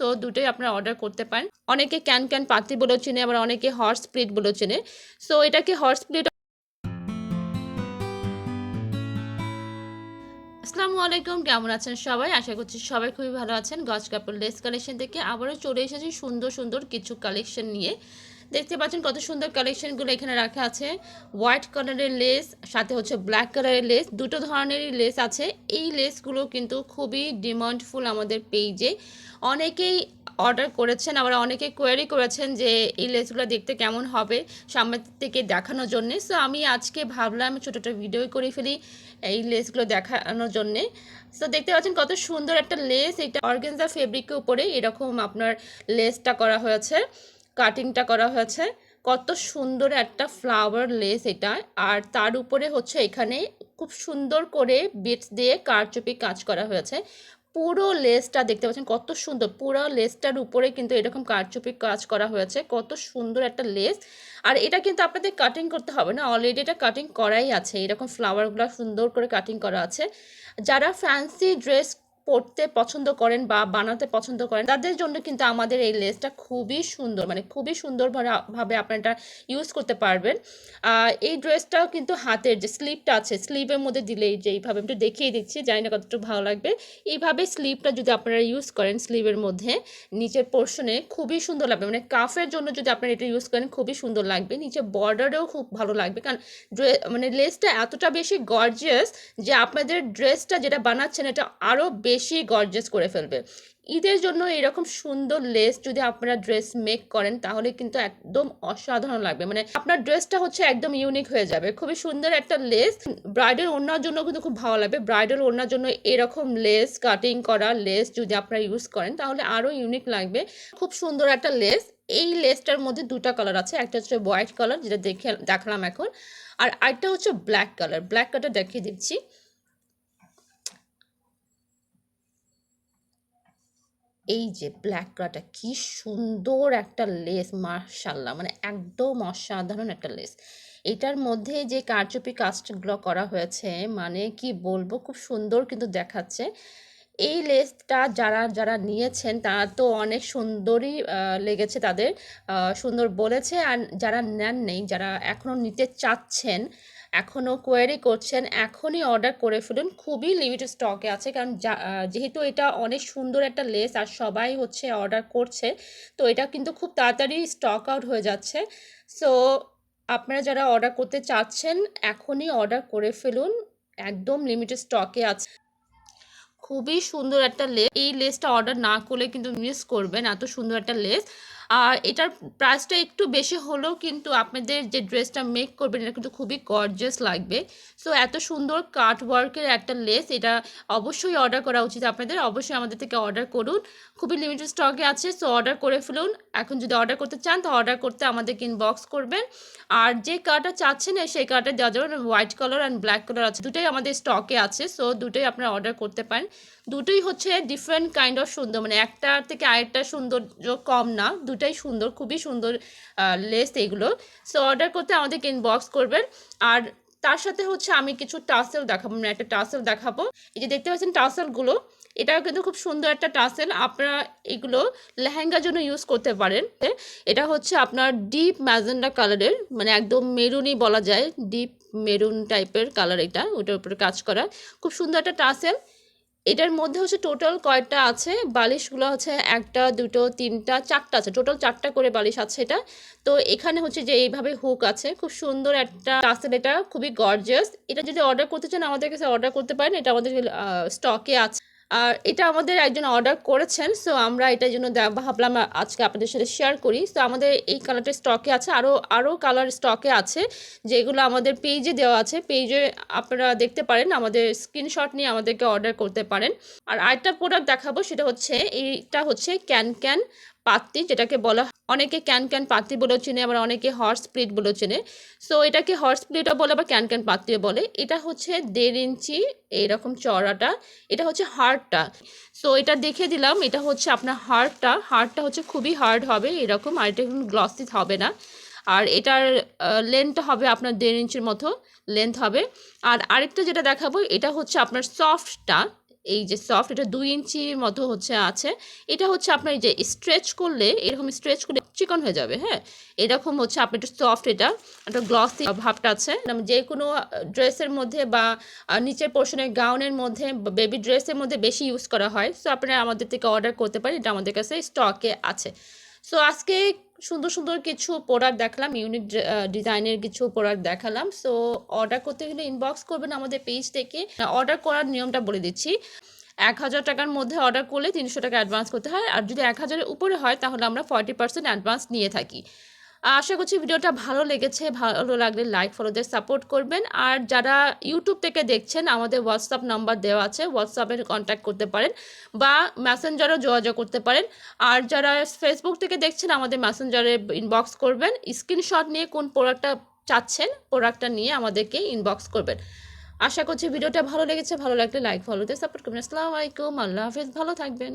So দুটোই আপনারা order করতে পারেন। অনেকে ক্যান ক্যান পাতি বলেও চেনে, আবার অনেকে হর্স স্প্লিট বলেও চেনে। সো এটাকে হর্স স্প্লিট। আসসালামু আলাইকুম, কেমন আছেন সবাই? আশা করছি সবাই খুবই ভালো আছেন। গজ কাপড় লেস কালেকশন থেকে আবারও চলে এসেছি সুন্দর সুন্দর কিছু কালেকশন নিয়ে। দেখতে পাচ্ছেন কত সুন্দর কালেকশনগুলো এখানে রাখা আছে। হোয়াইট কালারের লেস, সাথে হচ্ছে ব্ল্যাক কালারের লেস, দুটো ধরনেরই লেস আছে। এই লেসগুলো কিন্তু খুবই ডিমান্ডফুল আমাদের পেজে। অনেকেই অর্ডার করেছেন, আবার অনেকে কোয়ারি করেছেন যে এই লেসগুলো দেখতে কেমন হবে সামনে থেকে দেখানোর জন্যে। সো আমি আজকে ভাবলাম ছোটোটা ভিডিও করে ফেলি এই লেসগুলো দেখানোর জন্যে। সো দেখতে পাচ্ছেন কত সুন্দর একটা লেস। এটা অর্গানজা ফেব্রিকের উপরে এরকম আপনার লেসটা করা হয়েছে, কাটিংটা করা হয়েছে। কত সুন্দর একটা ফ্লাওয়ার লেস এটা। আর তার উপরে হচ্ছে এখানে খুব সুন্দর করে বিটস দিয়ে কারচুপি কাজ করা হয়েছে। পুরো লেসটা দেখতে পাচ্ছেন কত সুন্দর, পুরো লেসটার উপরে কিন্তু এরকম কারচুপি কাজ করা হয়েছে। কত সুন্দর একটা লেস। আর এটা কিন্তু আপনাদের কাটিং করতে হবে না, অলরেডি এটা কাটিং করাই আছে। এরকম ফ্লাওয়ারগুলো সুন্দর করে কাটিং করা আছে। যারা ফ্যান্সি ড্রেস পরতে পছন্দ করেন বা বানাতে পছন্দ করেন তাদের জন্য কিন্তু আমাদের এই লেসটা খুবই সুন্দর, মানে খুবই সুন্দরভাবে আপনারা এটা ইউজ করতে পারবেন। এই ড্রেসটাও কিন্তু হাতের যে স্লিভটা আছে, স্লিভের মধ্যে দিলেই যে এইভাবে একটু দেখিয়ে দিচ্ছি, জানি না কতটুকু ভালো লাগবে। এইভাবে স্লিভটা যদি আপনারা ইউজ করেন স্লিভের মধ্যে নিচের পোর্শনে খুবই সুন্দর লাগবে, মানে কাফের জন্য যদি আপনারা এটা ইউজ করেন খুবই সুন্দর লাগবে। নিচে বর্ডারেও খুব ভালো লাগবে, কারণ মানে লেসটা এতটা বেশি গর্জিয়াস যে আপনাদের ড্রেসটা যেটা বানাচ্ছেন এটা আরও বেশি গর্জিয়াস করে ফেলবে। ঈদের জন্য এরকম সুন্দর লেস যদি আপনারা ড্রেস মেক করেন তাহলে কিন্তু একদম অসাধারণ লাগবে, মানে আপনার ড্রেসটা হচ্ছে একদম ইউনিক হয়ে যাবে। খুবই সুন্দর একটা লেস। ব্রাইডাল ওড়নার জন্য কিন্তু খুব ভালো লাগবে। ব্রাইডাল ওড়নার জন্য এরকম লেস কাটিং করা লেস যদি আপনারা ইউজ করেন তাহলে আরও ইউনিক লাগবে। খুব সুন্দর একটা লেস। এই লেসটার মধ্যে দুটা কালার আছে, একটা হচ্ছে হোয়াইট কালার যেটা দেখালাম এখন, আর আরেকটা হচ্ছে ব্ল্যাক কালার। ব্ল্যাক কালার দেখিয়ে দিচ্ছি। এই যে ব্ল্যাক কালারটা, কি সুন্দর একটা লেস, মাশাআল্লাহ, মানে একদম অসাধারণ একটা লেস। এটার মধ্যে যে কারচুপি কাজগুলো করা হয়েছে মানে কি বলবো, খুব সুন্দর কিন্তু দেখাচ্ছে। এই লেসটা যারা যারা নিয়েছেন তারা তো অনেক সুন্দরই লেগেছে তাদের, সুন্দর বলেছে। আর যারা নেন নেই, যারা এখনও নিতে চাচ্ছেন, এখনও কোয়েরি করছেন, এখনই অর্ডার করে ফেলুন। খুবই লিমিটেড স্টকে আছে, কারণ যেহেতু এটা অনেক সুন্দর একটা লেস আর সবাই হচ্ছে অর্ডার করছে, তো এটা কিন্তু খুব তাড়াতাড়ি স্টক আউট হয়ে যাচ্ছে। সো আপনারা যারা অর্ডার করতে চাচ্ছেন এখনই অর্ডার করে ফেলুন, একদম লিমিটেড স্টকে আছে। খুবই সুন্দর একটা লেস। এই লেসটা অর্ডার না করলে কিন্তু মিস করবেন, এত সুন্দর একটা লেস। আর এটার প্রাইসটা একটু বেশি হলেও কিন্তু আপনাদের যে ড্রেসটা মেক করবেন এটা কিন্তু খুবই গর্জিয়াস লাগবে। সো এত সুন্দর কাট ওয়ার্কের একটা লেস, এটা অবশ্যই অর্ডার করা উচিত আপনাদের। অবশ্যই আমাদের থেকে অর্ডার করুন, খুবই লিমিটেড স্টকে আছে। সো অর্ডার করে ফেলুন। এখন যদি অর্ডার করতে চান তো অর্ডার করতে আমাদেরকে ইনবক্স করবেন। আর যে কালারটা চাচ্ছেন সেই কালারটা দেওয়া যাবে। White colour and black colour আছে, দুটোই আমাদের স্টকে আছে। সো দুটোই আপনারা অর্ডার করতে পারেন। দুটোই হচ্ছে ডিফারেন্ট কাইন্ড অফ সুন্দর, মানে একটার থেকে আরেকটা সৌন্দর্য কম না, দুটাই সুন্দর, খুবই সুন্দর লেস এগুলো। সো অর্ডার করতে আমাদেরকে ইনবক্স করবেন। আর তার সাথে হচ্ছে আমি কিছু টাসেল দেখাবো, মানে একটা টাসেল দেখাবো। এই যে দেখতে পাচ্ছেন টাসেলগুলো, এটাও কিন্তু খুব সুন্দর একটা টাসেল। আপনারা এগুলো লেহেঙ্গার জন্য ইউজ করতে পারেন। এটা হচ্ছে আপনার ডিপ ম্যাজেন্ডা কালারের, মানে একদম মেরুনই বলা যায়, ডিপ মেরুন টাইপের কালার। এটা ওটার উপরে কাজ করা, খুব সুন্দর একটা টাসেল। এটার মধ্যে হচ্ছে টোটাল কয়টা আছে বালিশগুলো, হচ্ছে একটা দুটো তিনটা চারটা আছে, টোটাল চারটা করে বালিশ আছে এটা। তো এখানে হচ্ছে যে এইভাবে হুক আছে, খুব সুন্দর একটা টাসেল। এটা খুবই গর্জিয়াস। এটা যদি অর্ডার করতে চান আমাদের কাছে অর্ডার করতে পারেন, এটা আমাদের স্টকে আছে। আর এটা আমাদের একজন অর্ডার করেছেন, সো আমরা এটার জন্য ভাবলাম আজকে আপনাদের সাথে শেয়ার করি। সো আমাদের এই কালারটা স্টকে আছে, আরও কালার স্টকে আছে যেগুলো আমাদের পেজে দেওয়া আছে। পেজে আপনারা দেখতে পারেন, আমাদের স্ক্রিনশট নিয়ে আমাদেরকে অর্ডার করতে পারেন। আর আরেকটা প্রোডাক্ট দেখাবো, সেটা হচ্ছে এইটা হচ্ছে ক্যান ক্যান পাত্তি, যেটাকে বলা অনেকে ক্যান ক্যান পাত্তি বলেও চেনে, আবার অনেকে হর্স স্প্লিট বলেও চেনে। সো এটাকে হর্স স্প্লিটও বলে আবার ক্যান ক্যান পাত্তিও বলে। এটা হচ্ছে 1.5 ইঞ্চি এইরকম চওড়াটা, এটা হচ্ছে হার্ডটা। সো এটা দেখে দিলাম, এটা হচ্ছে আপনার হার্ডটা হচ্ছে খুবই হার্ড হবে এরকম, আর এটা কোনো গ্লসি হবে না। আর এটার লেন্থটা হবে আপনার 1.5 ইঞ্চির মতো লেন্থ হবে। আর আরেকটা যেটা দেখাবো এটা হচ্ছে আপনার সফটটা, এই যে সফট, এটা 2 ইঞ্চির মতো হচ্ছে আছে। এটা হচ্ছে আপনার এই যে স্ট্রেচ করলে, এরকম স্ট্রেচ করলে চিকন হয়ে যাবে, হ্যাঁ? এরকম হচ্ছে আপনার একটু সফট, এটা একটা গ্লসি ভাবটা আছে। যে কোনো ড্রেসের মধ্যে বা নিচের পোর্শনের গাউনের মধ্যে, বেবি ড্রেসের মধ্যে বেশি ইউজ করা হয়। সো আপনারা আমাদের থেকে অর্ডার করতে পারেন, এটা আমাদের কাছে স্টকে আছে। সো আজকে সুন্দর সুন্দর কিছু প্রোডাক্ট দেখালাম, ইউনিক ডিজাইনের কিছু প্রোডাক্ট দেখালাম। সো অর্ডার করতে গেলে ইনবক্স করবেন আমাদের পেজ থেকে। অর্ডার করার নিয়মটা বলে দিচ্ছি। 1000 টাকার মধ্যে অর্ডার করলে 300 টাকা অ্যাডভান্স করতে হয়, আর যদি 1000-এর উপরে হয় তাহলে আমরা 40% অ্যাডভান্স নিয়ে থাকি। আশা করছি ভিডিওটা ভালো লেগেছে। ভালো লাগলে লাইক ফলো দিয়ে সাপোর্ট করবেন। আর যারা ইউটিউব থেকে দেখছেন, আমাদের হোয়াটসঅ্যাপ নাম্বার দেওয়া আছে, হোয়াটসঅ্যাপে কন্ট্যাক্ট করতে পারেন বা মেসেঞ্জারও যোগাযোগ করতে পারেন। আর যারা ফেসবুক থেকে দেখছেন, আমাদের মেসেঞ্জারে ইনবক্স করবেন, স্ক্রিনশট নিয়ে কোন প্রোডাক্টটা চাচ্ছেন, প্রোডাক্টটা নিয়ে আমাদেরকে ইনবক্স করবেন। আশা করছি ভিডিওটা ভালো লেগেছে। ভালো লাগলে লাইক ফলো দিয়ে সাপোর্ট করবেন। আসসালামু আলাইকুম, আল্লাহ হাফেজ, ভালো থাকবেন।